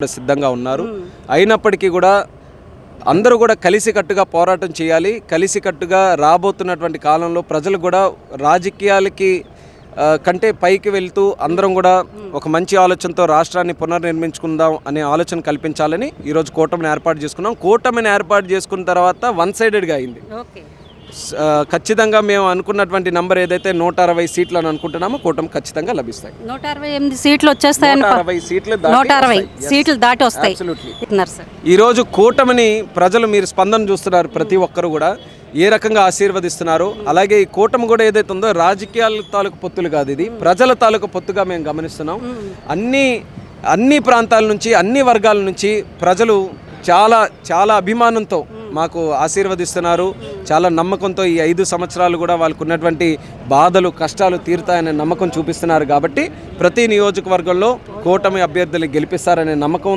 సిద్ధంగా ఉన్నారు. అయినప్పటికీ కూడా అందరూ కూడా కలిసికట్టుగా పోరాటం చేయాలి. కలిసికట్టుగా రాబోతున్నటువంటి కాలంలో ప్రజలు కూడా రాజకీయాలకి కంటే పైకి వెళ్తూ అందరం కూడా ఒక మంచి ఆలోచనతో రాష్ట్రాన్ని పునర్నిర్మించుకుందాం అనే ఆలోచన కల్పించాలని ఈరోజు కూటమిని ఏర్పాటు చేసుకున్నాం. కూటమిని ఏర్పాటు చేసుకున్న తర్వాత వన్ సైడెడ్గా అయింది. ఖచ్చితంగా మేము అనుకున్నటువంటి నంబర్ ఏదైతే 160 సీట్లు అని అనుకుంటున్నామో కూటమి ఖచ్చితంగా లభిస్తాయి. 168 సీట్లు వచ్చేస్తాయని 160 సీట్లు దాటి వస్తాయి. ఈరోజు కూటమిని ప్రజలు మీరు స్పందన చూస్తున్నారు. ప్రతి ఒక్కరు కూడా ఏ రకంగా ఆశీర్వదిస్తున్నారు. అలాగే ఈ కూటమి కూడా ఏదైతే ఉందో రాజకీయాల తాలూకు పొత్తులు కాదు, ఇది ప్రజల తాలూకు పొత్తుగా మేము గమనిస్తున్నాం. అన్ని ప్రాంతాల నుంచి అన్ని వర్గాల నుంచి ప్రజలు చాలా అభిమానంతో మాకు ఆశీర్వదిస్తున్నారు. చాలా నమ్మకంతో ఈ 5 సంవత్సరాలు కూడా వాళ్ళకు ఉన్నటువంటి బాధలు కష్టాలు తీరుతాయనే నమ్మకం చూపిస్తున్నారు. కాబట్టి ప్రతి నియోజకవర్గంలో కూటమి అభ్యర్థులు గెలిపిస్తారనే నమ్మకం